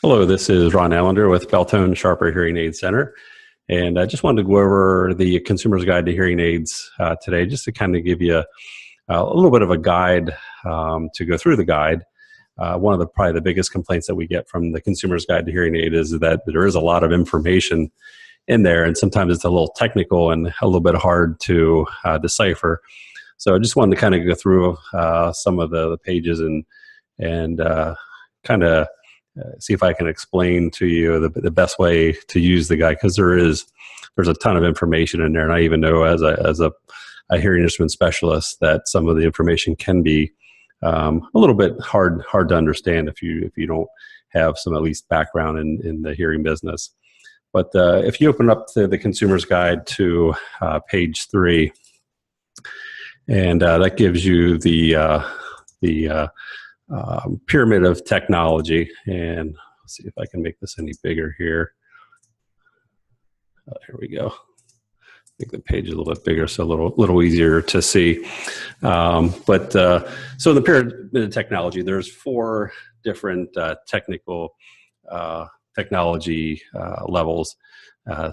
Hello, this is Ron Allender with Beltone Sharper Hearing Aid Center. And I just wanted to go over the Consumer's Guide to Hearing Aids today, just to kind of give you a little bit of a guide to go through the guide. One of probably the biggest complaints that we get from the Consumer's Guide to Hearing Aid is that there is a lot of information in there, and sometimes it's a little technical and a little bit hard to decipher. So I just wanted to kind of go through some of the pages and kind of see if I can explain to you the best way to use the guide, because there's a ton of information in there, and I even know as a hearing instrument specialist that some of the information can be a little bit hard to understand if you don't have some at least background in the hearing business. But if you open up the Consumer's Guide to page 3, and that gives you the pyramid of technology, and let's see if I can make this any bigger here. Here we go. Make the page a little bit bigger, so a little easier to see. So in the pyramid of technology, there's 4 different technical technology levels.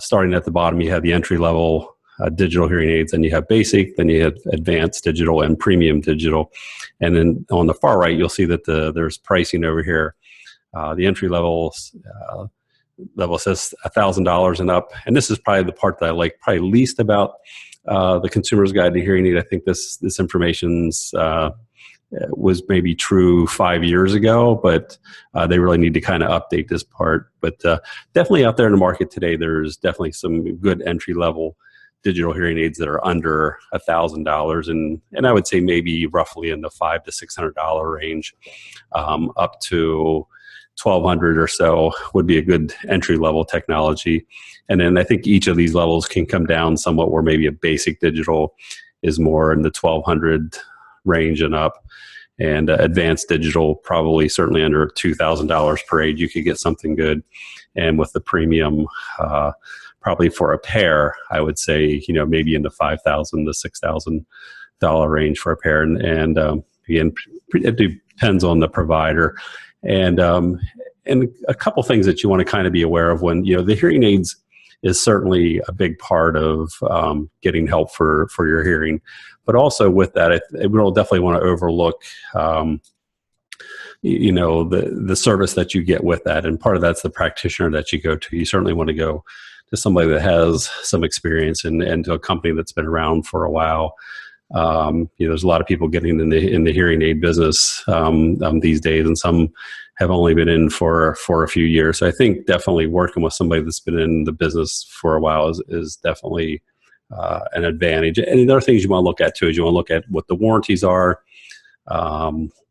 Starting at the bottom, you have the entry level digital hearing aids, then you have basic, then you have advanced digital and premium digital. And then on the far right, you'll see that there's pricing over here. The entry level says $1,000 and up. And this is probably the part that I like probably least about the Consumer's Guide to Hearing Aid. I think this information's was maybe true 5 years ago, but they really need to kind of update this part. But definitely out there in the market today, there's definitely some good entry level digital hearing aids that are under $1,000, and I would say maybe roughly in the $500 to $600 range, up to $1,200 or so would be a good entry level technology. And then I think each of these levels can come down somewhat, where maybe a basic digital is more in the $1,200 range and up, and advanced digital probably certainly under $2,000 per aid. You could get something good, and with the premium, probably for a pair, I would say, maybe in the $5,000 to $6,000 range for a pair. And again, it depends on the provider. And a couple things that you want to kind of be aware of when, the hearing aids is certainly a big part of getting help for your hearing. But also with that, we'll definitely want to overlook the service that you get with that. And part of that's the practitioner that you go to. You certainly want to go to somebody that has some experience and to a company that's been around for a while. There's a lot of people getting in the hearing aid business these days, and some have only been in for a few years. So I think definitely working with somebody that's been in the business for a while is definitely an advantage. And the other things you want to look at too is you want to look at what the warranties are,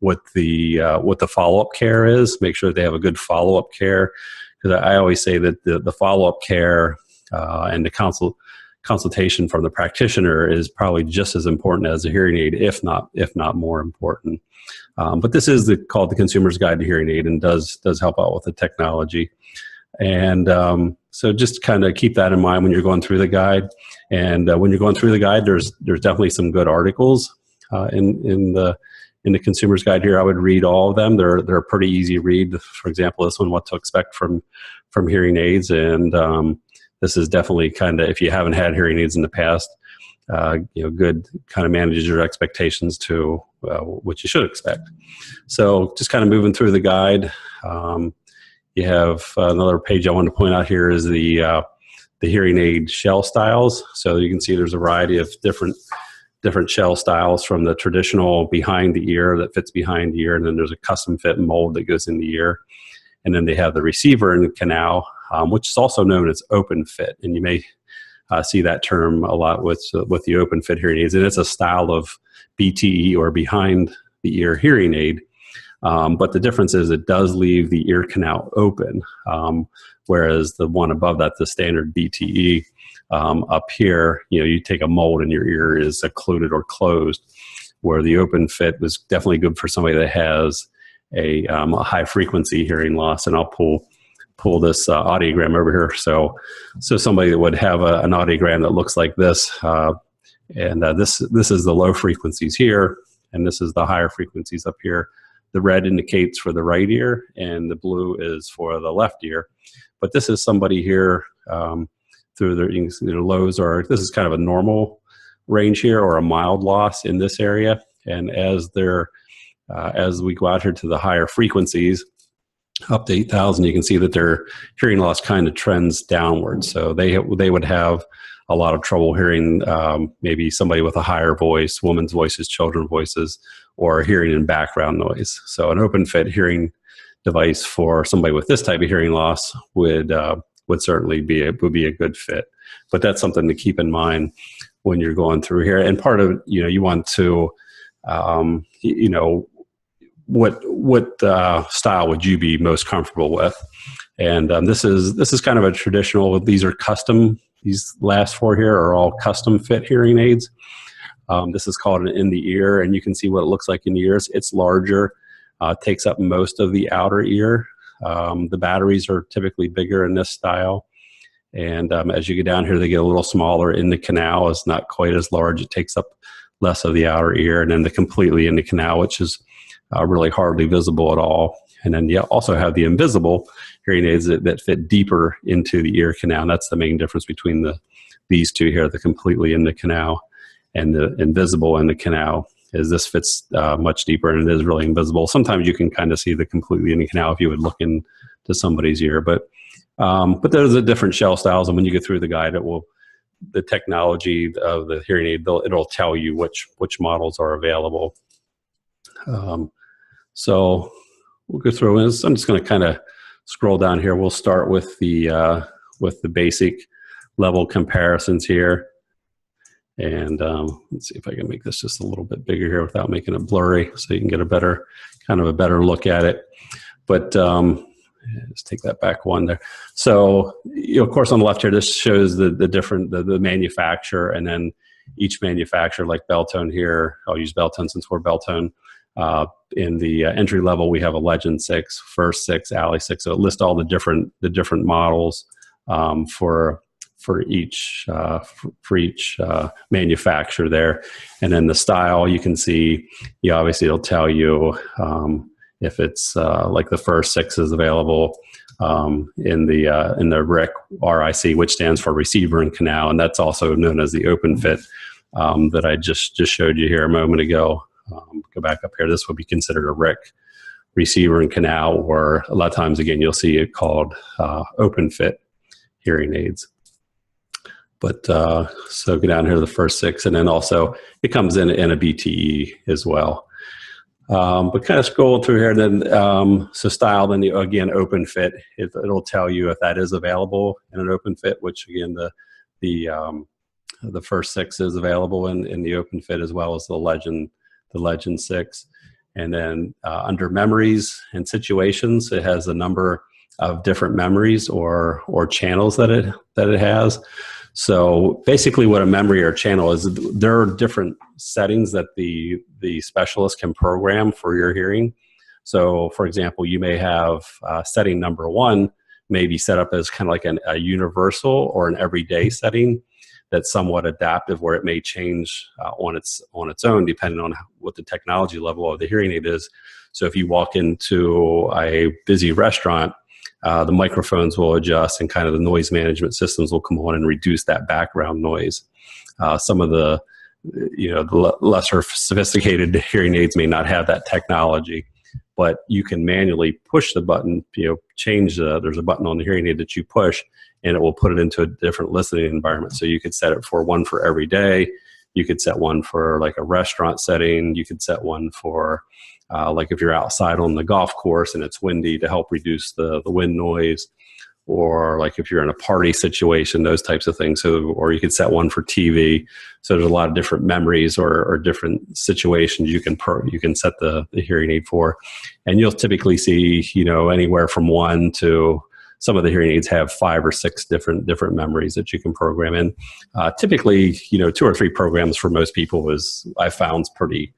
what the follow-up care is. Make sure they have a good follow-up care, because I always say that the follow-up care and the consultation from the practitioner is probably just as important as a hearing aid, if not more important. But this is called the Consumer's Guide to Hearing Aid, and does help out with the technology. And so just kind of keep that in mind when you're going through the guide. And when you're going through the guide, there's definitely some good articles in the Consumer's Guide here. I would read all of them. They're a pretty easy read. For example, this one, What to Expect from Hearing Aids. And this is definitely kind of, if you haven't had hearing aids in the past, good kind of manages your expectations to what you should expect. So just kind of moving through the guide. You have another page I wanted to point out here is the hearing aid shell styles. So you can see there's a variety of different shell styles, from the traditional behind the ear that fits behind the ear, and then there's a custom fit mold that goes in the ear. And then they have the receiver in the canal, which is also known as open fit. And you may see that term a lot with the open fit hearing aids. And it's a style of BTE, or behind the ear hearing aid. But the difference is it does leave the ear canal open, whereas the one above that, the standard BTE, up here, you take a mold and your ear is occluded or closed, where the open fit was definitely good for somebody that has a high frequency hearing loss. And I'll pull this audiogram over here. So somebody that would have an audiogram that looks like this, and this is the low frequencies here, and this is the higher frequencies up here. the red indicates for the right ear, and the blue is for the left ear. But this is somebody here through their lows, or this is kind of a normal range here, or a mild loss in this area. And as we go out here to the higher frequencies, up to 8,000, you can see that their hearing loss kind of trends downward. So they would have a lot of trouble hearing maybe somebody with a higher voice, women's voices, children's voices, or hearing in background noise. So an open fit hearing device for somebody with this type of hearing loss would certainly be a good fit. But that's something to keep in mind when you're going through here. And part of, you want to, what style would you be most comfortable with? And this is kind of a traditional. These are custom. These last four here are all custom fit hearing aids. This is called an in the ear, and you can see what it looks like in the ears. It's larger, takes up most of the outer ear. The batteries are typically bigger in this style. And as you get down here, they get a little smaller. In the canal is not quite as large. It takes up less of the outer ear. And then the completely in the canal, which is really hardly visible at all. And then you also have the invisible hearing aids that fit deeper into the ear canal. And that's the main difference between these two here, the completely in the canal and the invisible in the canal, is this fits much deeper and it is really invisible. Sometimes you can kind of see the completely in the canal if you would look into somebody's ear. But there's a different shell styles, and when you get through the guide, the technology of the hearing aid, it'll tell you which models are available. So we'll go through. I'm just going to kind of scroll down here. We'll start with the basic level comparisons here, and let's see if I can make this just a little bit bigger here without making it blurry, so you can get a better look at it. But let's take that back one there. So, of course, on the left here, this shows the manufacturer, and then each manufacturer, like Beltone here. I'll use Beltone since we're Beltone. In the entry level, we have a Legend 6, First 6, Alley 6. So it lists all the different models for each manufacturer there, and then the style you can see. Obviously, it'll tell you if it's like the First 6 is available in the RIC, which stands for receiver and canal, and that's also known as the open fit that I just showed you here a moment ago. Go back up here. This would be considered a RIC, receiver and canal, or a lot of times, again, you'll see it called open fit hearing aids. But so go down here to the First 6, and then also it comes in a BTE as well. But kind of scroll through here, then so style, then again, open fit. It'll tell you if that is available in an open fit, which again the First 6 is available in the open fit, as well as the Legend 6. And then under memories and situations, it has a number of different memories or channels that it has. So basically what a memory or channel is, there are different settings that the specialist can program for your hearing. So for example, you may have setting number 1 may be set up as kind of like a universal or an everyday setting that's somewhat adaptive, where it may change on its own depending on what the technology level of the hearing aid is. So if you walk into a busy restaurant, the microphones will adjust, and kind of the noise management systems will come on and reduce that background noise. Some of the lesser sophisticated hearing aids may not have that technology, but you can manually push the button, change there's a button on the hearing aid that you push, and it will put it into a different listening environment. So you could set it for one for every day. You could set one for like a restaurant setting. You could set one for like if you're outside on the golf course and it's windy, to help reduce the wind noise, or like if you're in a party situation, those types of things. So, or you could set one for TV. So there's a lot of different memories or different situations you can set the hearing aid for. And you'll typically see, anywhere from 1 to, some of the hearing aids have 5 or 6 different memories that you can program in. Typically, 2 or 3 programs for most people I found pretty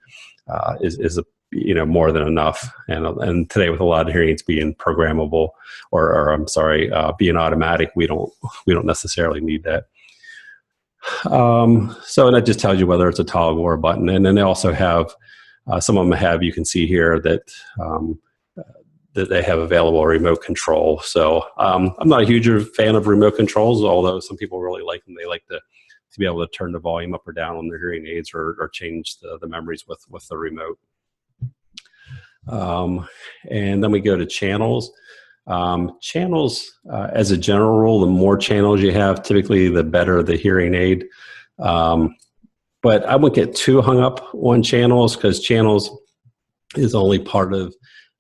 is more than enough. And today, with a lot of hearing aids being programmable, being automatic, we don't necessarily need that. So that just tells you whether it's a toggle or a button. And then they also have Some of them have, you can see here that that they have available remote control. So I'm not a huge fan of remote controls, although some people really like them. They like to be able to turn the volume up or down on their hearing aids, or change the memories with the remote. And then we go to channels. Channels, as a general rule, the more channels you have, typically the better the hearing aid. But I wouldn't get too hung up on channels, because channels is only part of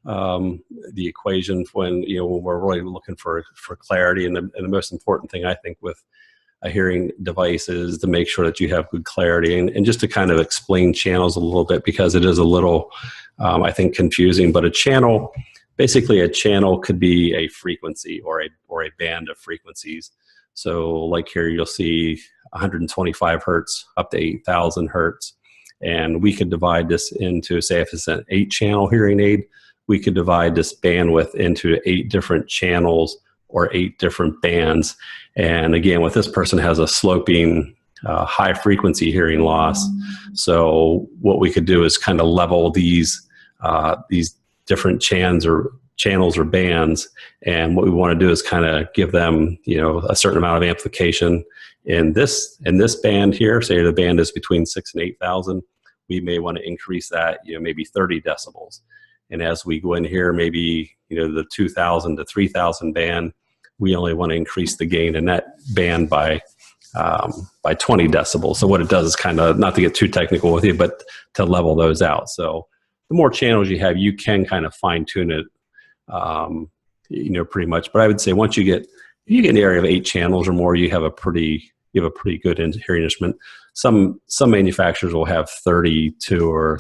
the equation when we're really looking for clarity. And the most important thing, I think, with a hearing device is to make sure that you have good clarity, and just to kind of explain channels a little bit, because it is a little, I think, confusing. But basically a channel could be a frequency or a band of frequencies. So like here, you'll see 125 hertz up to 8,000 hertz. And we could divide this into, say, if it's an 8-channel hearing aid, we could divide this bandwidth into 8 different channels or 8 different bands. And again, with this person has a sloping high frequency hearing loss. So what we could do is kind of level these different channels or bands. And what we want to do is kind of give them, a certain amount of amplification in this band here. Say the band is between 6,000 and 8,000. We may want to increase that, maybe 30 decibels. And as we go in here, maybe, the 2,000 to 3,000 band, we only want to increase the gain in that band by 20 decibels. So what it does is kind of, not to get too technical with you, but to level those out. So the more channels you have, you can kind of fine tune it, pretty much. But I would say once you get in the area of 8 channels or more, you have a pretty good hearing instrument. Some manufacturers will have 32 or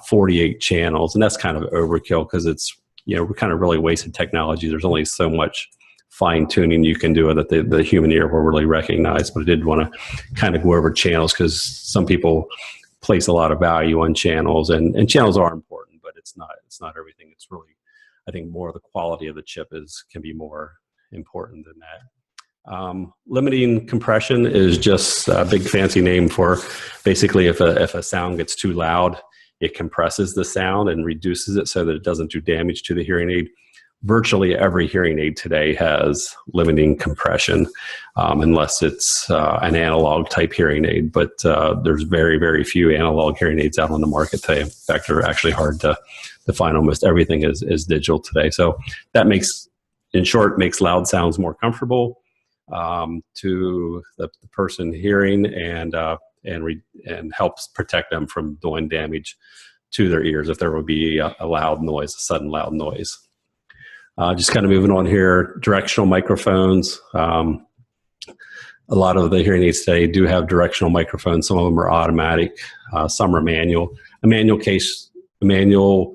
48 channels, and that's kind of overkill, because it's, we're kind of really wasted technology. There's only so much fine tuning you can do that the human ear will really recognize. But I did want to kind of go over channels, because some people place a lot of value on channels, and channels are important, but it's not everything. It's really, I think, more the quality of the chip can be more important than that. Limiting compression is just a big fancy name for basically if a sound gets too loud, it compresses the sound and reduces it so that it doesn't do damage to the hearing aid. Virtually every hearing aid today has limiting compression, unless it's an analog type hearing aid. But there's very, very few analog hearing aids out on the market today. In fact, they're actually hard to find. Almost everything is digital today. So that makes loud sounds more comfortable to the person hearing, and helps protect them from doing damage to their ears if there would be a loud noise, a sudden loud noise. Just kind of moving on here, directional microphones. A lot of the hearing aids today do have directional microphones. Some of them are automatic, some are manual. A manual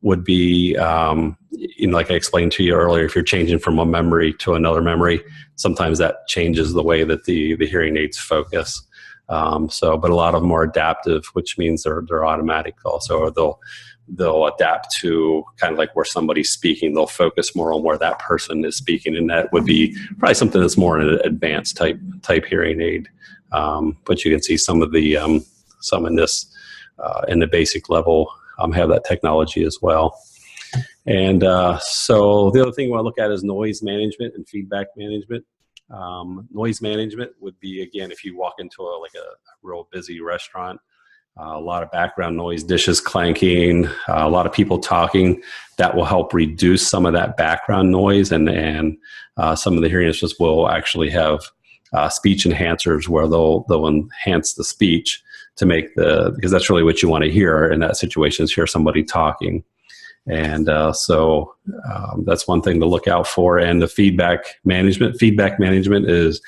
would be, like I explained to you earlier, if you're changing from a memory to another memory, sometimes that changes the way that the hearing aids focus. But a lot of them are adaptive, which means they're automatic also, or they'll adapt to kind of like where somebody's speaking. They'll focus more on where that person is speaking, and that would be probably something that's more an advanced type hearing aid. But you can see some in this in the basic level have that technology as well. And so the other thing we want to look at is noise management and feedback management. Noise management would be, again, if you walk into a real busy restaurant, a lot of background noise, dishes clanking, a lot of people talking, that will help reduce some of that background noise. And some of the hearing instruments will actually have speech enhancers where they'll enhance the speech to make because that's really what you want to hear in that situation, is hear somebody talking. And so that's one thing to look out for. And the feedback management is,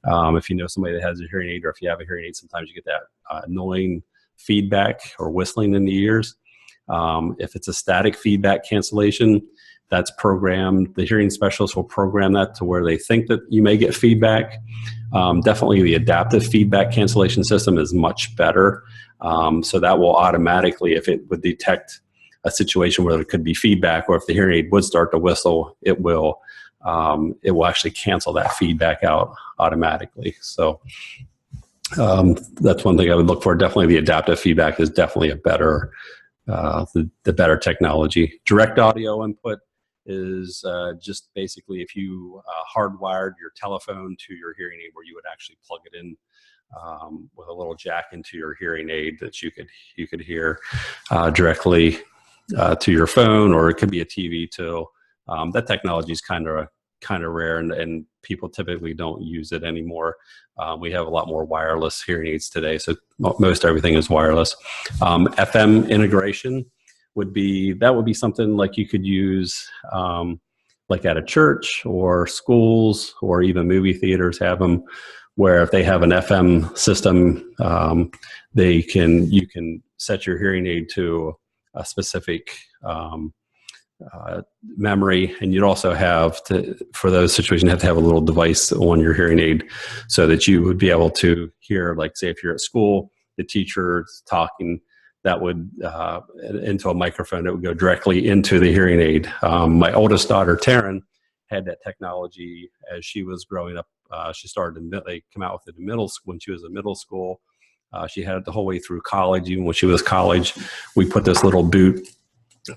if you know somebody that has a hearing aid, or if you have a hearing aid, sometimes you get that annoying feedback or whistling in the ears. If it's a static feedback cancellation, that's programmed. The hearing specialist will program that to where they think that you may get feedback. Definitely the adaptive feedback cancellation system is much better. So that will automatically, if it would detect a situation where there could be feedback, or if the hearing aid would start to whistle, it will actually cancel that feedback out automatically. So That's one thing I would look for. Definitely the adaptive feedback is definitely a better, the better technology. Direct audio input is just basically if you hardwired your telephone to your hearing aid, where you would actually plug it in with a little jack into your hearing aid that you could hear directly to your phone, or it could be a TV too. That technology is kind of rare, and people typically don't use it anymore. We have a lot more wireless hearing aids today, so most everything is wireless. FM integration would be something like you could use like at a church or schools, or even movie theaters have them, where if they have an FM system, you can set your hearing aid to a specific memory, and you'd also have to, for those situations, have to have a little device on your hearing aid so that you would be able to hear, like say if you're at school, the teacher's talking, that would into a microphone that would go directly into the hearing aid. My oldest daughter, Taryn, had that technology as she was growing up. She started they come out with it in middle school when she was in middle school. She had it the whole way through college. Even when she was college, we put this little boot,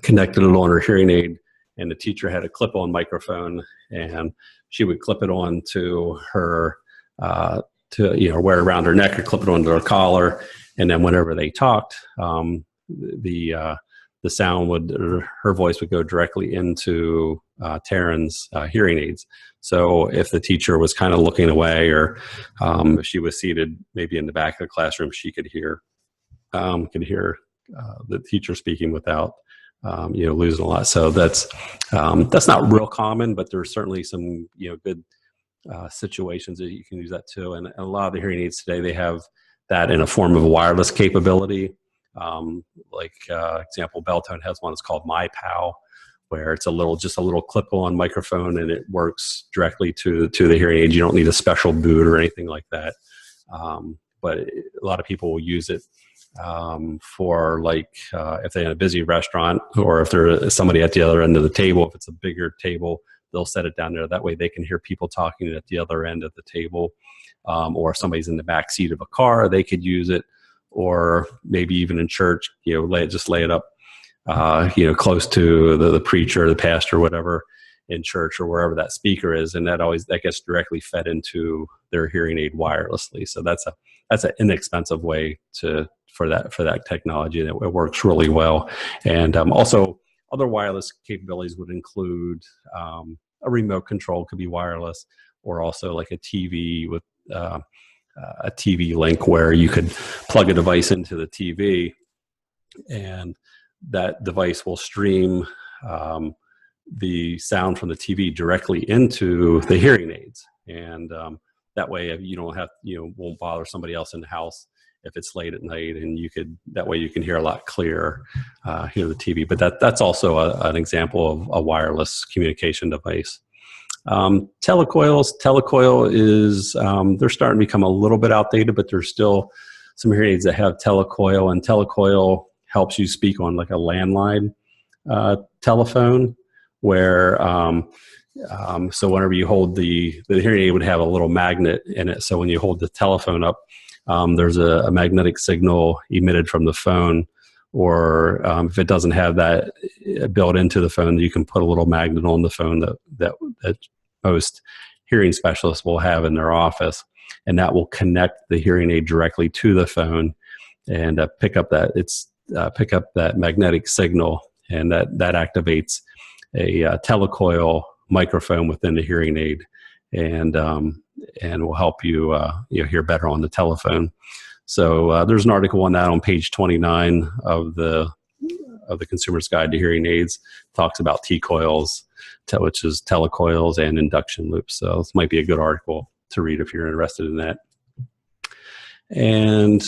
connected it on her hearing aid, and the teacher had a clip-on microphone, and she would clip it on to her, wear it around her neck or clip it onto her collar, and then whenever they talked, the sound her voice would go directly into Taryn's hearing aids. So if the teacher was kind of looking away, or if she was seated maybe in the back of the classroom, she could hear the teacher speaking without losing a lot. So that's not real common, but there's certainly some good situations that you can use that too. And a lot of the hearing aids today, they have that in a form of a wireless capability. Example, Beltone has one that's called MyPow, where it's just a little clip-on microphone, and it works directly to the hearing aid. You don't need a special boot or anything like that. But a lot of people will use it for if they're in a busy restaurant, or if there's somebody at the other end of the table. If it's a bigger table, they'll set it down there. That way they can hear people talking at the other end of the table. Or if somebody's in the back seat of a car, they could use it. Or maybe even in church, lay it up, close to the preacher, the pastor, whatever, in church or wherever that speaker is, and that gets directly fed into their hearing aid wirelessly. So that's an inexpensive way for that technology, and it works really well. And also, other wireless capabilities would include a remote control, could be wireless, or also like a TV with a TV link, where you could plug a device into the TV, and that device will stream the sound from the TV directly into the hearing aids. And that way you won't bother somebody else in the house if it's late at night, and that way you can hear a lot clearer, hear the TV. But that's also an example of a wireless communication device. Telecoil is, they're starting to become a little bit outdated, but there's still some hearing aids that have telecoil, and telecoil helps you speak on like a landline telephone, where so whenever you hold the hearing aid would have a little magnet in it. So when you hold the telephone up, there's a magnetic signal emitted from the phone, or if it doesn't have that built into the phone, you can put a little magnet on the phone that most hearing specialists will have in their office, and that will connect the hearing aid directly to the phone and pick up that magnetic signal, and that activates a telecoil microphone within the hearing aid, and will help you hear better on the telephone. So there's an article on that on page 29 of the Consumer's Guide to Hearing Aids. Talks about T-coils, which is telecoils, and induction loops. So this might be a good article to read if you're interested in that. And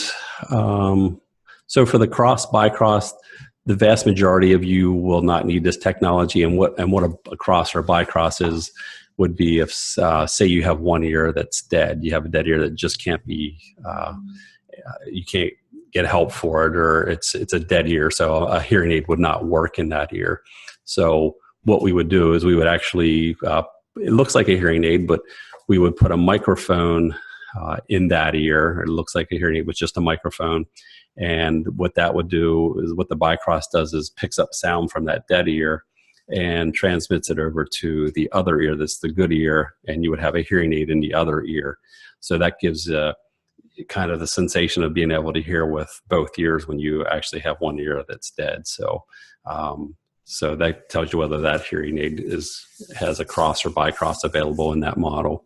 so for the cross-bicross, the vast majority of you will not need this technology. And what a cross or bicross is would be if, say, you have one ear that's dead. You have a dead ear that just can't be, you can't get help for it, or it's a dead ear, so a hearing aid would not work in that ear. So what we would do is we would actually, it looks like a hearing aid, but we would put a microphone in that ear. It looks like a hearing aid with just a microphone. And what that would do is, what the BiCross does is picks up sound from that dead ear and transmits it over to the other ear, that's the good ear, and you would have a hearing aid in the other ear. So that gives kind of the sensation of being able to hear with both ears when you actually have one ear that's dead. So so that tells you whether that hearing aid has a cross or BiCross available in that model.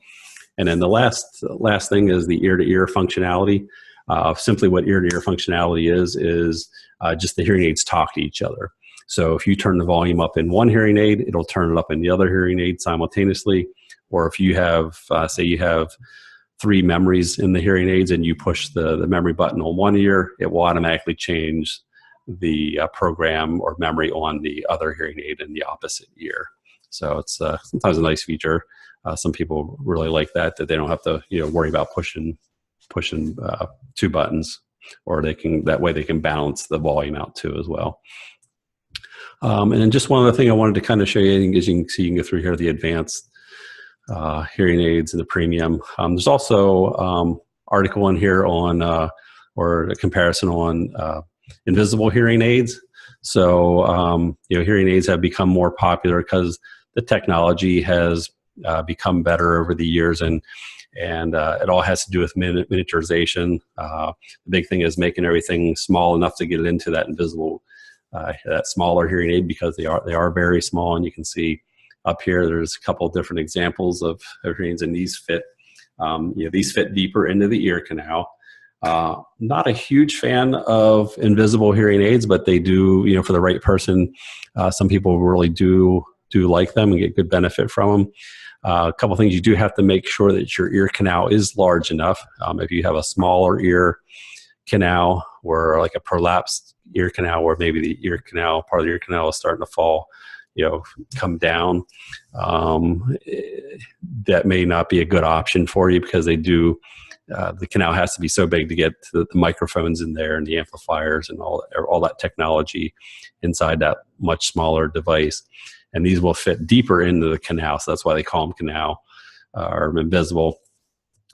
And then the last thing is the ear-to-ear functionality. Simply what ear-to-ear functionality is just the hearing aids talk to each other. So if you turn the volume up in one hearing aid, it'll turn it up in the other hearing aid simultaneously. Or if you have, say you have 3 memories in the hearing aids and you push the memory button on one ear, it will automatically change the program or memory on the other hearing aid in the opposite ear. So it's sometimes a nice feature. Some people really like that they don't have to worry about pushing 2 buttons, or that way they can balance the volume out too as well. And then just one other thing I wanted to kind of show you, as you can see, you can go through here the advanced hearing aids and the premium. There's also article in here on or a comparison on invisible hearing aids. So hearing aids have become more popular because the technology has become better over the years, and it all has to do with miniaturization. The big thing is making everything small enough to get it into that invisible, that smaller hearing aid, because they are very small. And you can see up here, there's a couple of different examples of hearing aids, and these fit deeper into the ear canal. Not a huge fan of invisible hearing aids, but they do, for the right person, some people really do like them and get good benefit from them. A couple things: you do have to make sure that your ear canal is large enough. If you have a smaller ear canal, or like a prolapsed ear canal, where maybe the ear canal, part of the ear canal is starting to fall, come down, that may not be a good option for you, because they do, the canal has to be so big to get the microphones in there and the amplifiers and all that technology inside that much smaller device. And these will fit deeper into the canal, so that's why they call them canal or invisible.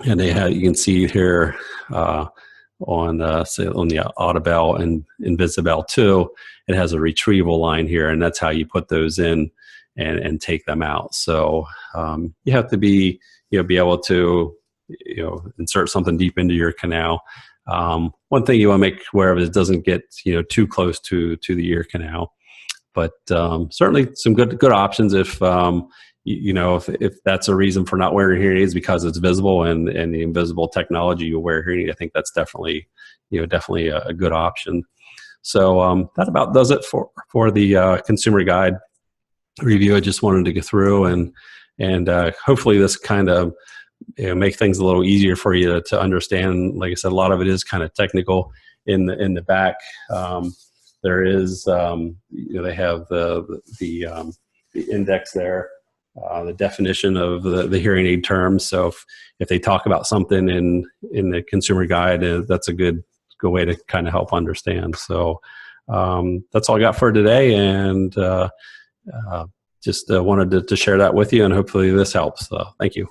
And you can see here on the Audibel and Invisibel 2, it has a retrieval line here, and that's how you put those in and take them out. So you have to be able to insert something deep into your canal. One thing you want to make aware of is it doesn't get too close to the ear canal. But certainly some good options if if that's a reason for not wearing hearing aids, because it's visible and the invisible technology you wear hearing aid. I think that's definitely a good option. So that about does it for the consumer guide review. I just wanted to go through and hopefully this kind of make things a little easier for you to understand. Like I said, a lot of it is kind of technical in the back. There is, they have the index there, the definition of the hearing aid terms. So if they talk about something in the consumer guide, that's a good way to kind of help understand. So that's all I got for today, and just wanted to share that with you, and hopefully this helps. Thank you.